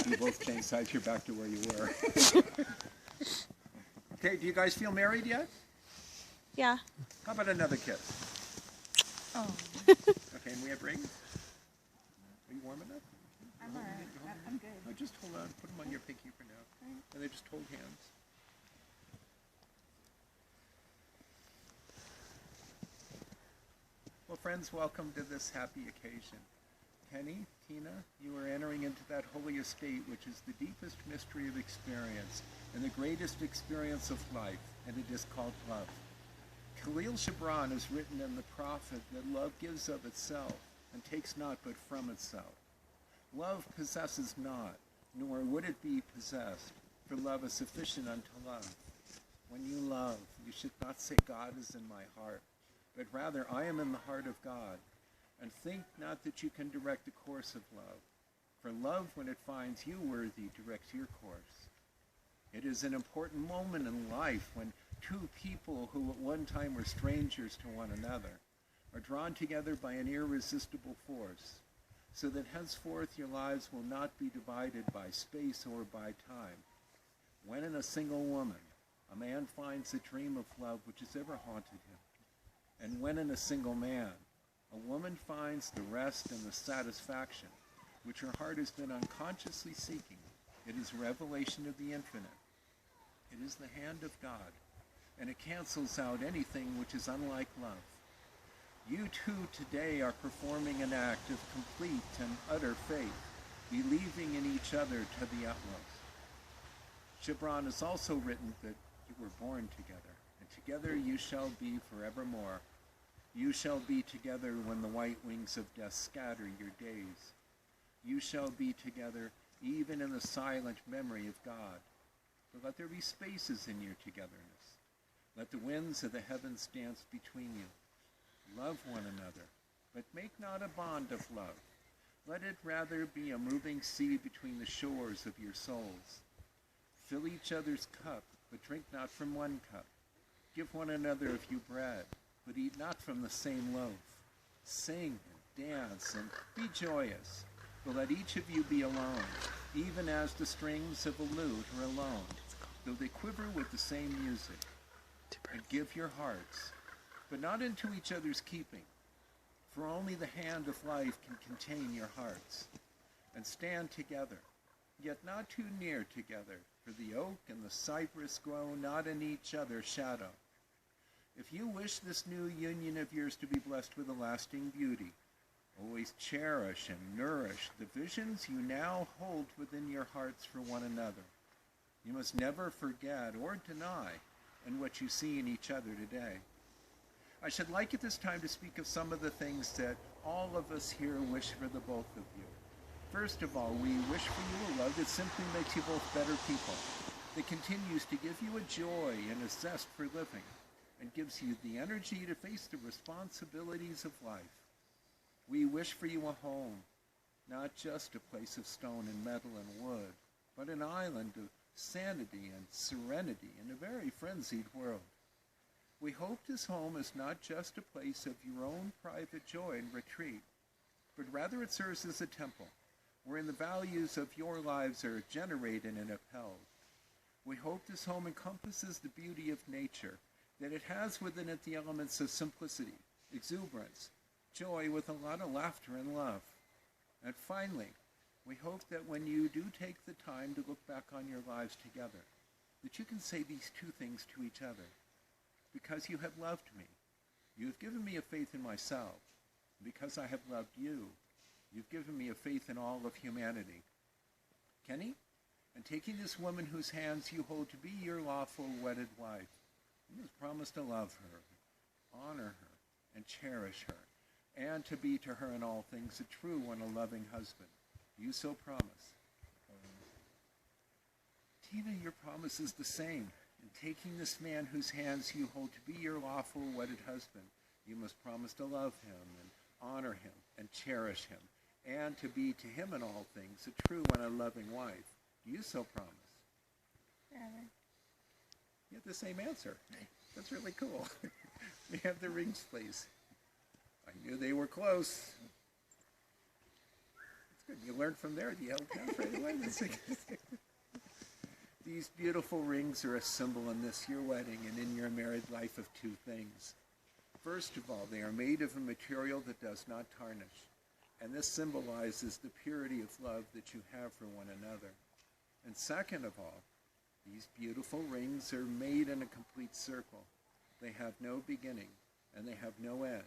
You both change sides, you're back to where you were. Okay, do you guys feel married yet? Yeah. How about another kiss? Oh. Okay, and we have rings? Are you warm enough? I'm alright. I'm good. No, just hold on. Put them on your pinky for now. And they just hold hands. Well, friends, welcome to this happy occasion. Kenny, Teena, you are entering into that holy estate, which is the deepest mystery of experience and the greatest experience of life, and it is called love. Khalil Gibran has written in the Prophet that love gives of itself and takes not but from itself. Love possesses not, nor would it be possessed, for love is sufficient unto love. When you love, you should not say, God is in my heart, but rather, I am in the heart of God. And think not that you can direct the course of love, for love, when it finds you worthy, directs your course. It is an important moment in life when two people who at one time were strangers to one another are drawn together by an irresistible force, so that henceforth your lives will not be divided by space or by time. When in a single woman, a man finds the dream of love which has ever haunted him, and when in a single man, a woman finds the rest and the satisfaction which her heart has been unconsciously seeking, it is revelation of the infinite. It is the hand of God, and it cancels out anything which is unlike love. You too today are performing an act of complete and utter faith, believing in each other to the utmost. Gibran has also written that you were born together, and together you shall be forevermore. You shall be together when the white wings of death scatter your days. You shall be together even in the silent memory of God. But let there be spaces in your togetherness. Let the winds of the heavens dance between you. Love one another, but make not a bond of love. Let it rather be a moving sea between the shores of your souls. Fill each other's cup, but drink not from one cup. Give one another of you bread, but eat not from the same loaf. Sing and dance and be joyous, but let each of you be alone, even as the strings of a lute are alone, though they quiver with the same music. And give your hearts, but not into each other's keeping, for only the hand of life can contain your hearts. And stand together, yet not too near together, for the oak and the cypress grow not in each other's shadow. If you wish this new union of yours to be blessed with a lasting beauty, always cherish and nourish the visions you now hold within your hearts for one another. You must never forget or deny in what you see in each other today. I should like at this time to speak of some of the things that all of us here wish for the both of you. First of all, we wish for you a love that simply makes you both better people, that continues to give you a joy and a zest for living, and gives you the energy to face the responsibilities of life. We wish for you a home, not just a place of stone and metal and wood, but an island of sanity and serenity in a very frenzied world. We hope this home is not just a place of your own private joy and retreat, but rather it serves as a temple, wherein the values of your lives are generated and upheld. We hope this home encompasses the beauty of nature, that it has within it the elements of simplicity, exuberance, joy with a lot of laughter and love. And finally, we hope that when you do take the time to look back on your lives together, that you can say these two things to each other. Because you have loved me, you have given me a faith in myself. Because I have loved you, you've given me a faith in all of humanity. Kenny, and taking this woman whose hands you hold to be your lawful wedded wife, you must promise to love her, honor her, and cherish her, and to be to her in all things a true and a loving husband. You so promise. Teena, your promise is the same. In taking this man whose hands you hold to be your lawful wedded husband, you must promise to love him and honor him and cherish him, and to be to him in all things a true and a loving wife. Do you so promise? Forever. You have the same answer. That's really cool. We have the rings, please. I knew they were close. Good. You learned from there. You held hands right away. These beautiful rings are a symbol in this your wedding and in your married life of two things. First of all, they are made of a material that does not tarnish, and this symbolizes the purity of love that you have for one another. And second of all, these beautiful rings are made in a complete circle. They have no beginning, and they have no end.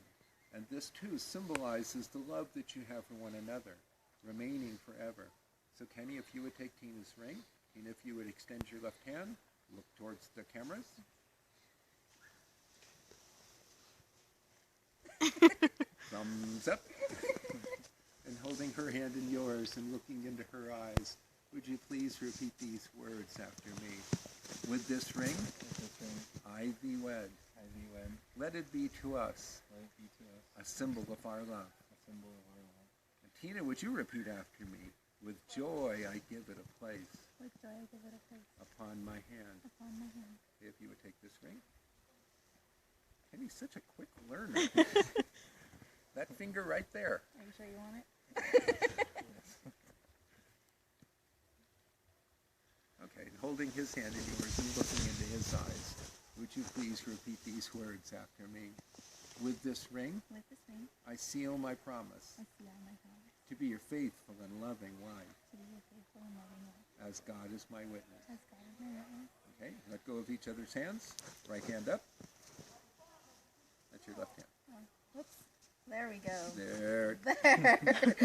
And this too symbolizes the love that you have for one another, remaining forever. So Kenny, if you would take Teena's ring, Teena, if you would extend your left hand, look towards the cameras. Thumbs up. And holding her hand in yours and looking into her eyes, would you please repeat these words after me? With this ring, I thee wed. Let it be to us a symbol of our love. And Teena, would you repeat after me? With joy I give it a place. With joy I give it a place. Upon my hand. Upon my hand. If you would take this ring. Kenny's such a quick learner. That finger right there. Are you sure you want it? Okay, and holding his hand in yours and looking into his eyes, would you please repeat these words after me? With this ring, I seal my promise to be your faithful and loving wife, as God is my witness. Okay, let go of each other's hands. Right hand up. That's your left hand. Oh, whoops. There we go. There. There.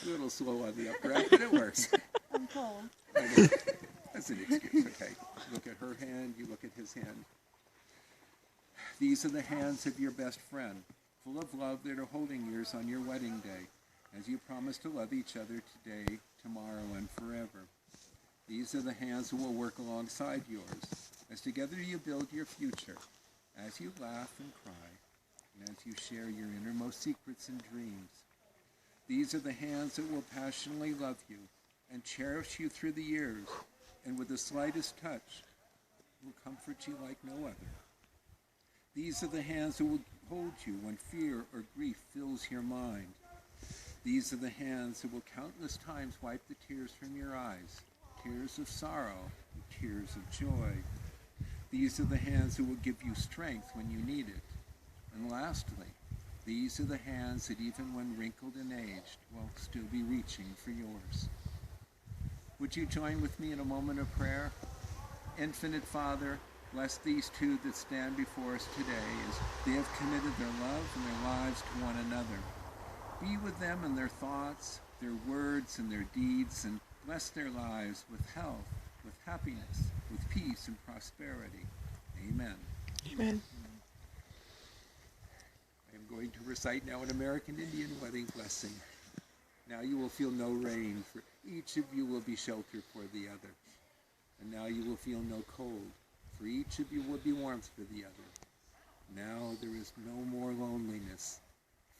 A little slow on the upgrade, but it works. I'm cold. That's an excuse, okay. Look at her hand, you look at his hand. These are the hands of your best friend, full of love that are holding yours on your wedding day, as you promise to love each other today, tomorrow, and forever. These are the hands who will work alongside yours, as together you build your future, as you laugh and cry, and as you share your innermost secrets and dreams. These are the hands that will passionately love you and cherish you through the years, and with the slightest touch will comfort you like no other. These are the hands that will hold you when fear or grief fills your mind. These are the hands that will countless times wipe the tears from your eyes, tears of sorrow and tears of joy. These are the hands that will give you strength when you need it. And lastly, these are the hands that even when wrinkled and aged will still be reaching for yours. Would you join with me in a moment of prayer? Infinite Father, bless these two that stand before us today as they have committed their love and their lives to one another. Be with them in their thoughts, their words, and their deeds, and bless their lives with health, with happiness, with peace and prosperity. Amen. Amen. I am going to recite now an American Indian wedding blessing. Now you will feel no rain, for each of you will be shelter for the other. And now you will feel no cold, for each of you will be warmth for the other. Now there is no more loneliness,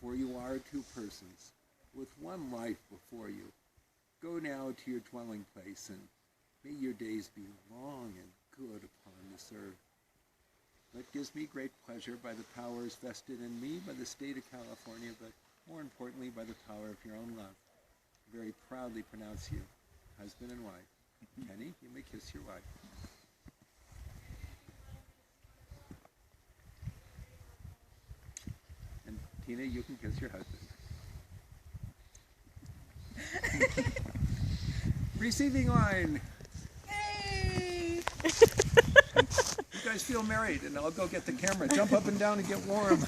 for you are two persons, with one life before you. Go now to your dwelling place, and may your days be long and good upon this earth. That gives me great pleasure by the powers vested in me by the state of California, but more importantly by the power of your own love. I very proudly pronounce you husband and wife. Kenny, you may kiss your wife. And Teena, you can kiss your husband. Receiving line. Yay! You guys feel married, and I'll go get the camera. Jump up and down and get warm.